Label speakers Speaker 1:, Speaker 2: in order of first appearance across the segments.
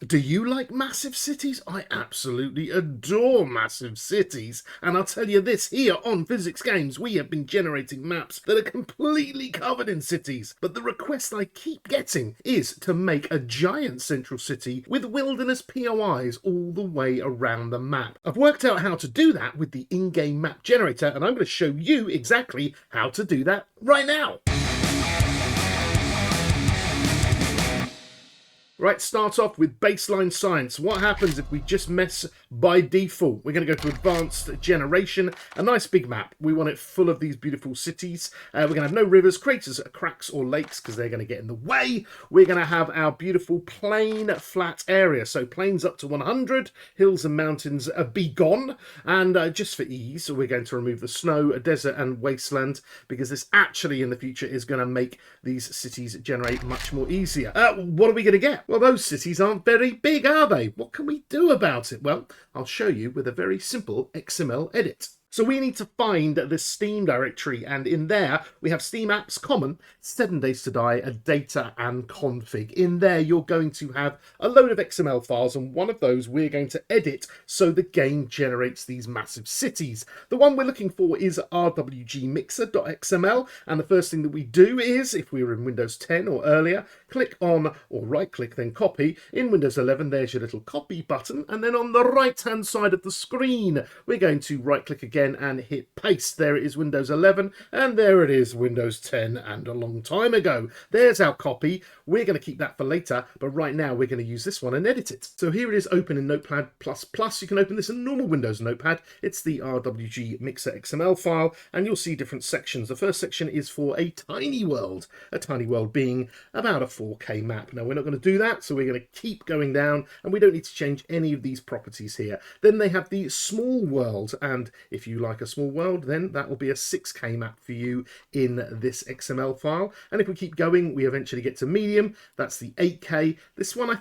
Speaker 1: Do you like massive cities? I absolutely adore massive cities. And I'll tell you this, here on Physics Games, we have been generating maps that are completely covered in cities. But the request I keep getting is to make a giant central city with wilderness POIs all the way around the map. I've worked out how to do that with the in-game map generator, and I'm going to show you exactly how to do that right now. Right, start off with baseline science. What happens if we just mess by default? We're going to go to advanced generation, a nice big map. We want it full of these beautiful cities. We're going to have no rivers, craters, cracks or lakes because they're going to get in the way. We're going to have our beautiful plain flat area. So plains up to 100, hills and mountains be gone. And just for ease, we're going to remove the snow, desert and wasteland because this actually in the future is going to make these cities generate much more easier. What are we going to get? Well, those cities aren't very big, are they? What can we do about it? Well, I'll show you with a very simple XML edit. So we need to find the Steam directory, and in there we have Steam Apps Common, 7 Days to Die, a data and config. In there you're going to have a load of XML files, and one of those we're going to edit so the game generates these massive cities. The one we're looking for is RWGMixer.xml, and the first thing that we do is, if we were in Windows 10 or earlier, click on, or right click then copy. In Windows 11 there's your little copy button, and then on the right hand side of the screen we're going to right click again and hit paste. There it is, Windows 11, and there it is, Windows 10, and a long time ago. There's our copy. We're going to keep that for later, but right now we're going to use this one and edit it. So here it is, open in Notepad++. You can open this in normal Windows Notepad. It's the RWGMixer XML file, and you'll see different sections. The first section is for a tiny world being about a 4K map. Now we're not going to do that, so we're going to keep going down, and we don't need to change any of these properties here. Then they have the small world, and if you like a small world, then that will be a 6K map for you in this XML file. And if we keep going, we eventually get to medium. That's the 8K. This one, I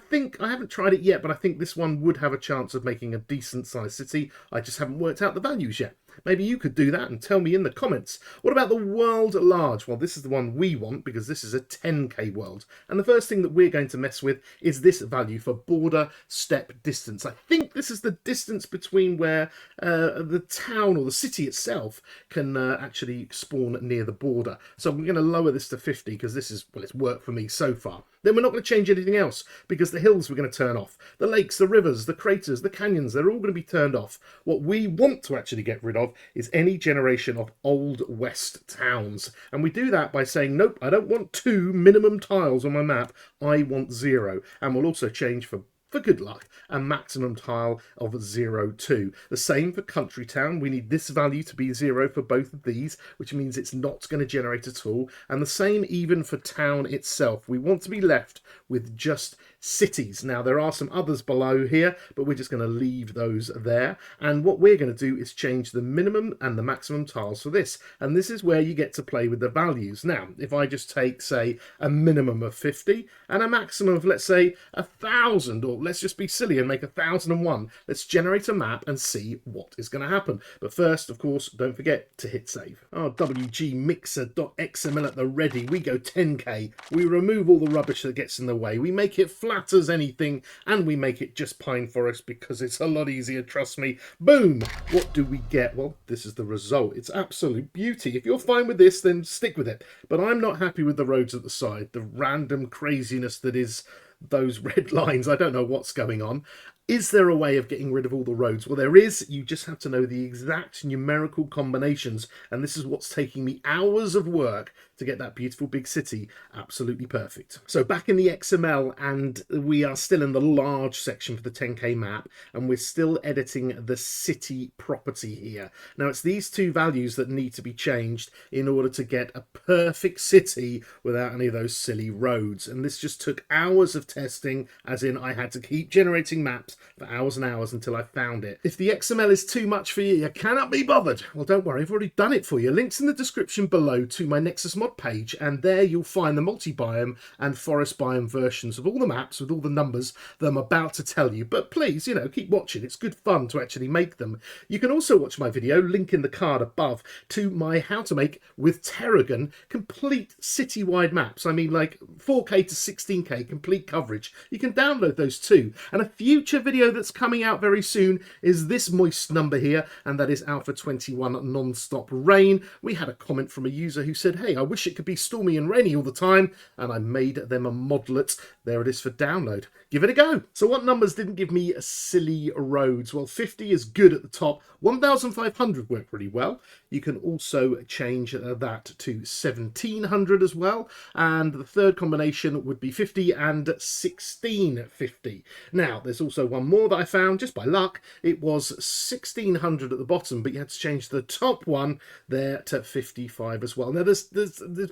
Speaker 1: haven't tried it yet, but I think this one would have a chance of making a decent sized city. I just haven't worked out the values yet. Maybe you could do that and tell me in the comments. What about the world at large? Well, this is the one we want because this is a 10K world. And the first thing that we're going to mess with is this value for border step distance. I think this is the distance between where the town or the city itself can actually spawn near the border. So we're going to lower this to 50 because this is, well, it's worked for me so far. Then we're not going to change anything else because the hills we're going to turn off. The lakes, the rivers, the craters, the canyons, they're all going to be turned off. What we want to actually get rid of is any generation of Old West towns. And we do that by saying, nope, I don't want 2 minimum tiles on my map. I want 0. And we'll also change for good luck, a maximum tile of 0, 2. The same for country town. We need this value to be 0 for both of these, which means it's not going to generate at all. And the same even for town itself. We want to be left with just cities. Now there are some others below here, but we're just going to leave those there. And what we're going to do is change the minimum and the maximum tiles for this. And this is where you get to play with the values. Now, if I just take, say, a minimum of 50 and a maximum of, let's say, 1,000, or let's just be silly and make 1,001. Let's generate a map and see what is going to happen. But first, of course, don't forget to hit save. RWGMixer.xml at the ready. We go 10K. We remove all the rubbish that gets in the way. We make it flat as anything, and we make it just pine forest because it's a lot easier, trust me. Boom! What do we get? Well, this is the result. It's absolute beauty. If you're fine with this, then stick with it. But I'm not happy with the roads at the side. The random craziness that is those red lines. I don't know what's going on. Is there a way of getting rid of all the roads? Well, there is. You just have to know the exact numerical combinations, and this is what's taking me hours of work to get that beautiful big city absolutely perfect. So back in the XML, and we are still in the large section for the 10K map, and we're still editing the city property here. Now it's these two values that need to be changed in order to get a perfect city without any of those silly roads. And this just took hours of testing, as in I had to keep generating maps files for hours and hours until I found it. If the XML is too much for you, you cannot be bothered. Well, don't worry, I've already done it for you. Links in the description below to my NexusMod page, and there you'll find the multi-biome and forest biome versions of all the maps with all the numbers that I'm about to tell you. But please, keep watching. It's good fun to actually make them. You can also watch my video, link in the card above, to my how to make with Terragon complete citywide maps. I mean, like 4K to 16K complete coverage. You can download those too. And a future video that's coming out very soon is this moist number here, and that is Alpha 21 non-stop rain. We had a comment from a user who said, hey, I wish it could be stormy and rainy all the time, and I made them a modlet. There it is for download. Give it a go. So what numbers didn't give me silly roads? Well, 50 is good at the top. 1,500 worked really well. You can also change that to 1,700 as well. And the third combination would be 50 and 1650. Now, there's also one more that I found just by luck. It was 1,600 at the bottom, but you had to change the top one there to 55 as well. Now, there's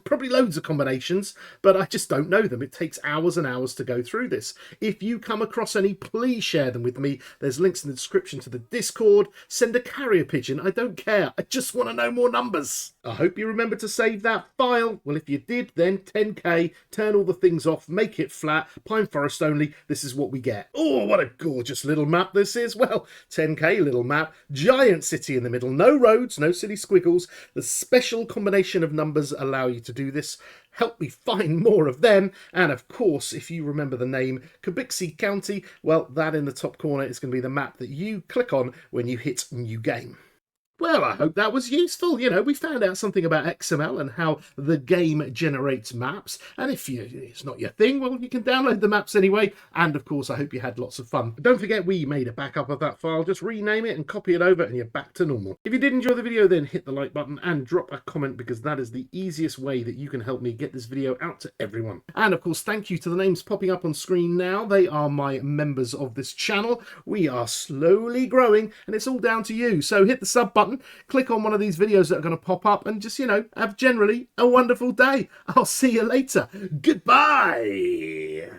Speaker 1: probably loads of combinations, but I just don't know them. It takes hours and hours to go through this. If you come across any, please share them with me. There's links in the description to the Discord. Send a carrier pigeon. I don't care. I just want to know more numbers. I hope you remember to save that file. Well, if you did, then 10K. Turn all the things off. Make it flat. Pine forest only. This is what we get. Oh, what a gorgeous little map this is. Well, 10K little map. Giant city in the middle. No roads. No silly squiggles. The special combination of numbers allow you to do this. Help me find more of them. And of course, if you remember the name Cubixi County, well, that in the top corner is going to be the map that you click on when you hit New Game. Well, I hope that was useful. We found out something about XML and how the game generates maps. And if it's not your thing, well, you can download the maps anyway. And of course, I hope you had lots of fun. Don't forget, we made a backup of that file. Just rename it and copy it over and you're back to normal. If you did enjoy the video, then hit the like button and drop a comment, because that is the easiest way that you can help me get this video out to everyone. And of course, thank you to the names popping up on screen now. They are my members of this channel. We are slowly growing and it's all down to you. So hit the sub button. Click on one of these videos that are going to pop up and just, have generally a wonderful day. I'll see you later. Goodbye.